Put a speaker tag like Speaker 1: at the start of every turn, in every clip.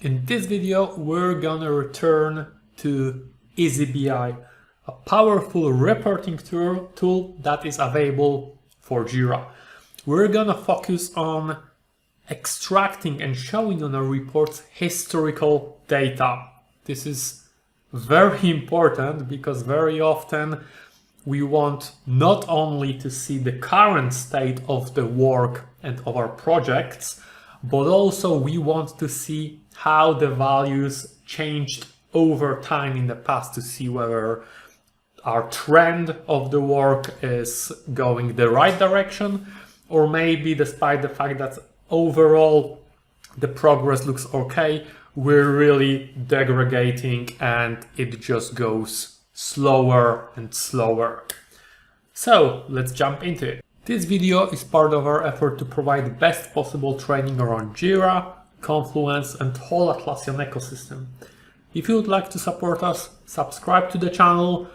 Speaker 1: In this video, we're gonna return to EazyBI, a powerful reporting tool that is available for Jira. We're gonna focus on extracting and showing on our reports historical data. This is very important because very often we want not only to see the current state of the work and of our projects, but also we want to see how the values changed over time in the past to see whether our trend of the work is going the right direction, or maybe despite the fact that overall the progress looks okay, we're really degrading and it just goes slower and slower. So let's jump into it. This video is part of our effort to provide the best possible training around Jira, Confluence and whole Atlassian ecosystem. If you would like to support us, subscribe to the channel,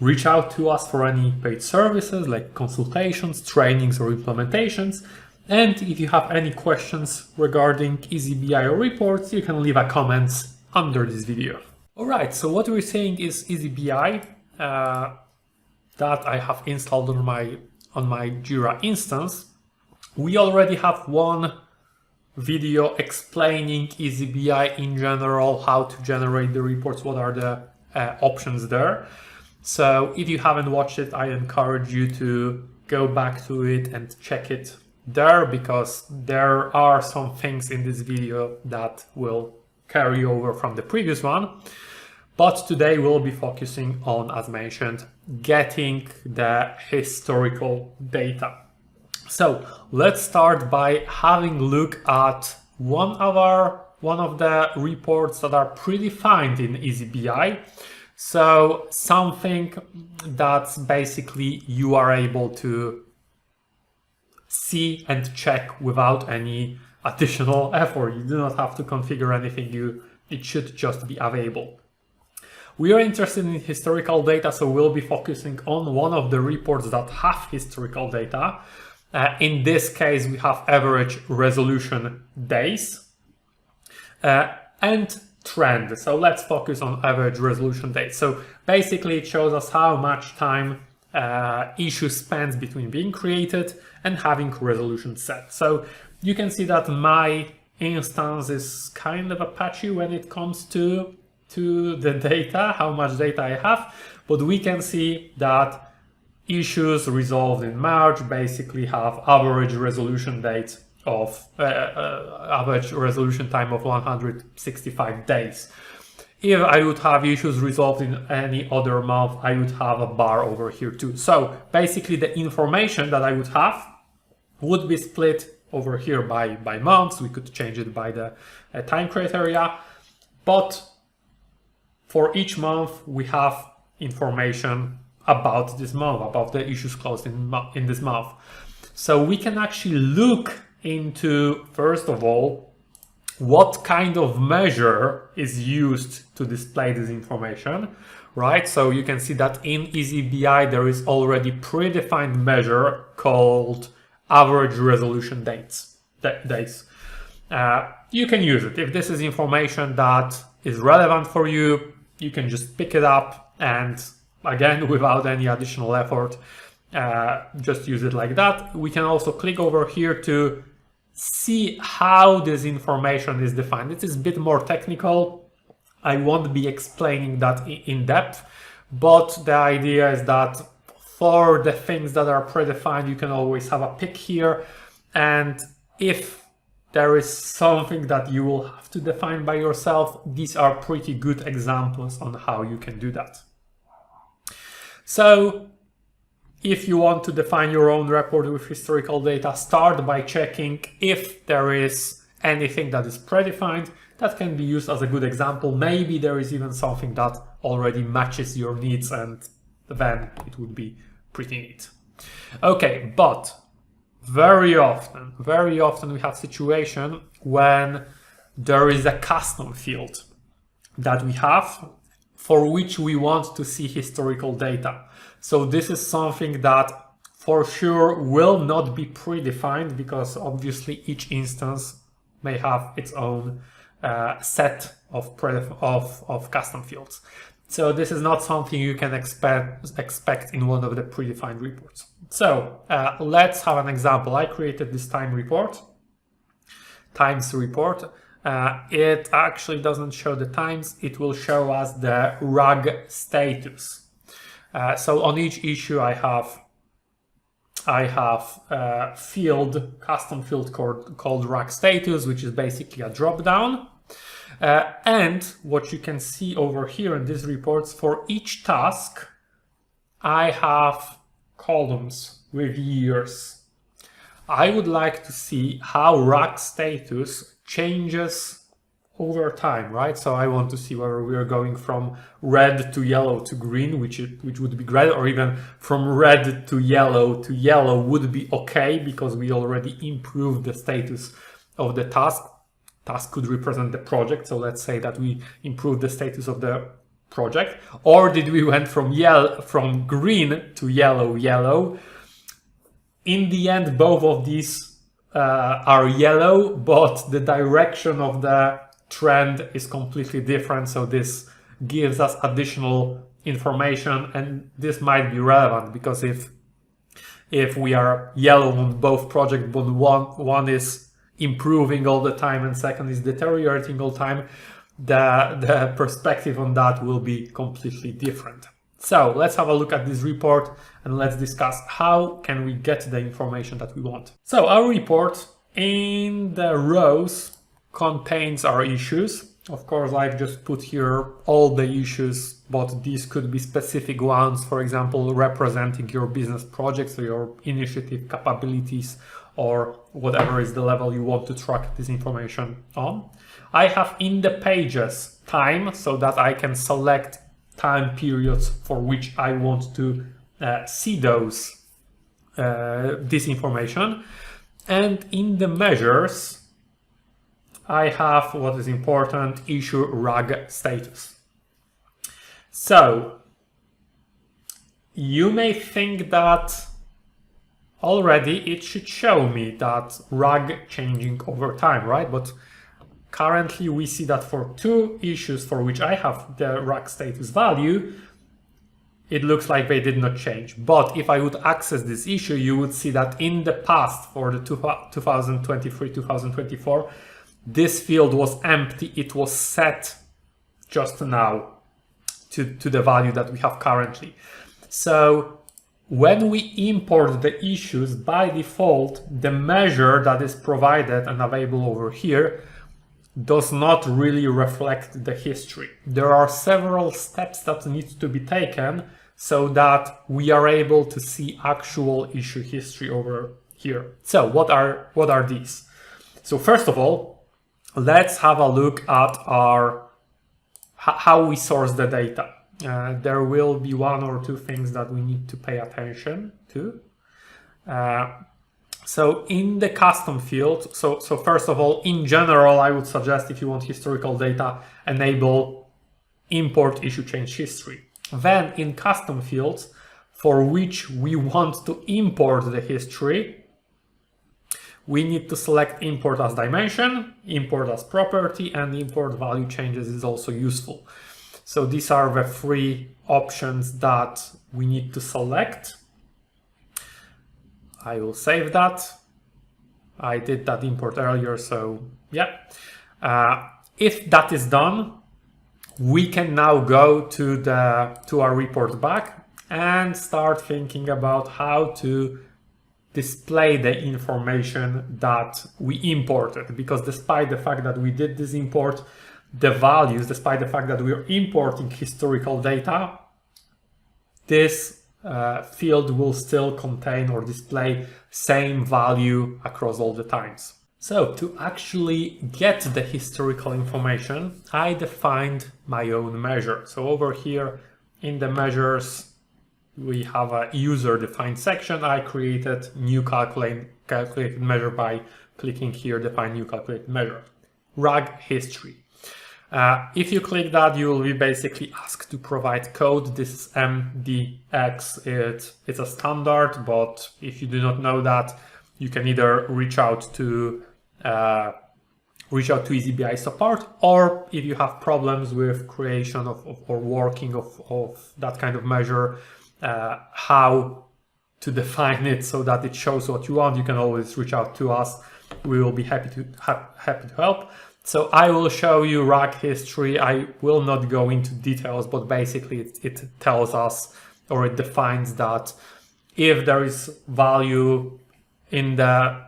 Speaker 1: reach out to us for any paid services like consultations, trainings or implementations. And if you have any questions regarding EazyBI or reports, you can leave a comment under this video. Alright, so what we're saying is EazyBI that I have installed on my Jira instance. We already have one video explaining EazyBI in general, how to generate the reports, what are the options there. So if you haven't watched it, I encourage you to go back to it and check it there, because there are some things in this video that will carry over from the previous one. But today we'll be focusing on, as mentioned, getting the historical data. So let's start by having a look at one of the reports that are predefined in EazyBI. So something that's basically you are able to see and check without any additional effort. You do not have to configure anything. It should just be available. We are interested in historical data, so we'll be focusing on one of the reports that have historical data. In this case, we have average resolution days and trend. So let's focus on average resolution days. So basically it shows us how much time issue spends between being created and having resolution set. So you can see that my instance is kind of patchy when it comes to the data, how much data I have, but we can see that issues resolved in March basically have average resolution date of average resolution time of 165 days. If I would have issues resolved in any other month, I would have a bar over here too. So basically the information that I would have would be split over here by months. We could change it by the time criteria, but for each month we have information about this month, about the issues closed in this month. So we can actually look into, first of all, what kind of measure is used to display this information, right? So you can see that in EazyBI there is already predefined measure called average resolution days. You can use it. If this is information that is relevant for you, you can just pick it up and, again, without any additional effort, just use it like that. We can also click over here to see how this information is defined. It is a bit more technical. I won't be explaining that in depth, but the idea is that for the things that are predefined, you can always have a pick here. And if there is something that you will have to define by yourself, these are pretty good examples on how you can do that. So if you want to define your own report with historical data, start by checking if there is anything that is predefined that can be used as a good example. Maybe there is even something that already matches your needs, and then it would be pretty neat. Okay, but very often we have situation when there is a custom field that we have for which we want to see historical data. So this is something that for sure will not be predefined, because obviously each instance may have its own set of custom fields. So this is not something you can expect in one of the predefined reports. So let's have an example. I created this times report. It actually doesn't show the times. It will show us the RAG status. So on each issue I have custom field called RAG status, which is basically a drop down. And what you can see over here in these reports, for each task, I have columns with years. I would like to see how RAG status changes over time, right? So I want to see whether we are going from red to yellow to green, which would be great, or even from red to yellow would be okay because we already improved the status of the task. Task could represent the project, so let's say that we improved the status of the project. Or did we went from green to yellow? In the end, both of these are yellow, but the direction of the trend is completely different. So this gives us additional information, and this might be relevant because if we are yellow on both projects, but one is improving all the time and second is deteriorating all the time, the perspective on that will be completely different. So let's have a look at this report and let's discuss how can we get the information that we want. So our report in the rows contains our issues. Of course, I've just put here all the issues, but these could be specific ones, for example, representing your business projects or your initiative capabilities or whatever is the level you want to track this information on. I have in the pages time so that I can select time periods for which I want to see this information. And in the measures, I have what is important, issue RAG status. So you may think that already it should show me that RAG changing over time, right? But currently we see that for two issues for which I have the RAG status value, it looks like they did not change. But if I would access this issue, you would see that in the past for the 2023-2024, this field was empty. It was set just now to the value that we have currently. So when we import the issues, by default, the measure that is provided and available over here does not really reflect the history. There are several steps that need to be taken so that we are able to see actual issue history over here. So what are these? So first of all, let's have a look at how we source the data. There will be one or two things that we need to pay attention to. So in the custom field, so first of all, in general, I would suggest if you want historical data, enable import issue change history. Then in custom fields, for which we want to import the history, we need to select import as dimension, import as property, and import value changes is also useful. So these are the three options that we need to select. I will save that. I did that import earlier, so yeah. If that is done, we can now go to our report back and start thinking about how to display the information that we imported, because despite the fact that we did this import, the values, despite the fact that we are importing historical data, this field will still contain or display same value across all the times. So to actually get the historical information, I defined my own measure. So over here in the measures, we have a user defined section. I created new calculated measure by clicking here, define new calculated measure, RAG history. If you click that, you will be basically asked to provide code. This is MDX. It's a standard, but if you do not know that, you can either reach out to reach out to EazyBI support, or if you have problems with creation or working of that kind of measure, how to define it so that it shows what you want, you can always reach out to us. We will be happy to help. So I will show you rack history. I will not go into details, but basically it tells us, or it defines that if there is value in the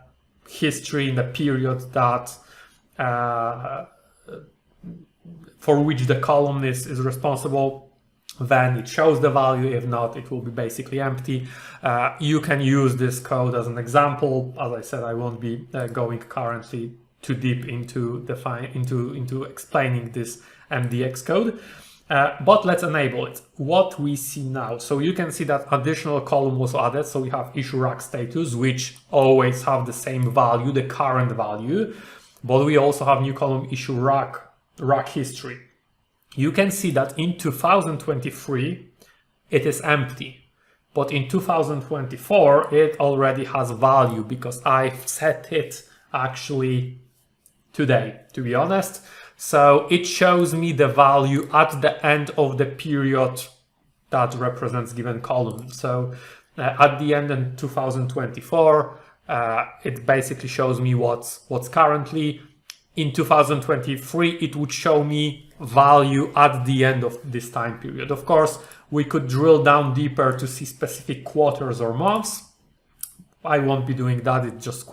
Speaker 1: history, in the period that for which the column is responsible, then it shows the value. If not, it will be basically empty. You can use this code as an example. As I said, I won't be going currently too deep into explaining this MDX code, but let's enable it. What we see now, so you can see that additional column was added. So we have issue rack status, which always have the same value, the current value, but we also have new column issue rack history. You can see that in 2023 it is empty, but in 2024 it already has value because I've set it actually today, to be honest. So it shows me the value at the end of the period that represents given column. So at the end in 2024, it basically shows me what's currently. In 2023, it would show me value at the end of this time period. Of course, we could drill down deeper to see specific quarters or months. I won't be doing that. It's just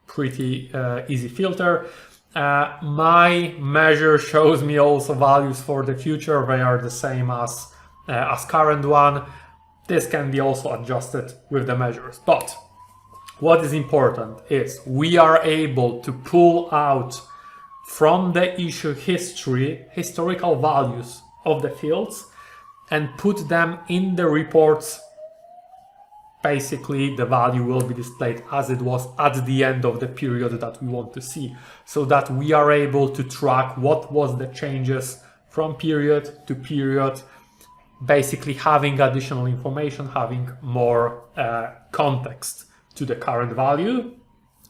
Speaker 1: pretty easy filter. My measure shows me also values for the future. They are the same as current one. This can be also adjusted with the measures. But what is important is we are able to pull out from the issue history historical values of the fields and put them in the reports. Basically, the value will be displayed as it was at the end of the period that we want to see, so that we are able to track what was the changes from period to period, basically having additional information, having more context to the current value.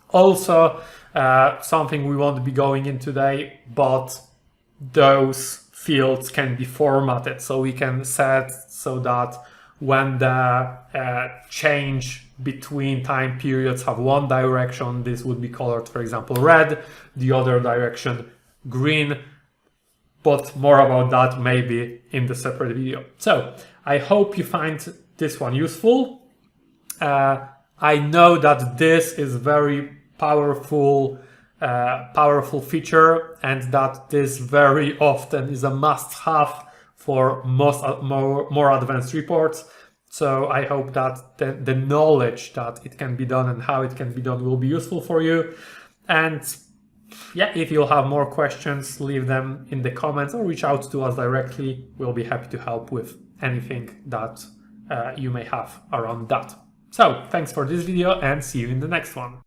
Speaker 1: Also, something we won't be going in today, but those fields can be formatted. So we can set so that when the change between time periods have one direction, this would be colored, for example, red, the other direction green. But more about that maybe in the separate video. So I hope you find this one useful. I know that this is very powerful feature, and that this very often is a must-have for more advanced reports. So I hope that the knowledge that it can be done and how it can be done will be useful for you. And yeah, if you'll have more questions, leave them in the comments or reach out to us directly. We'll be happy to help with anything that you may have around that. So thanks for this video and see you in the next one.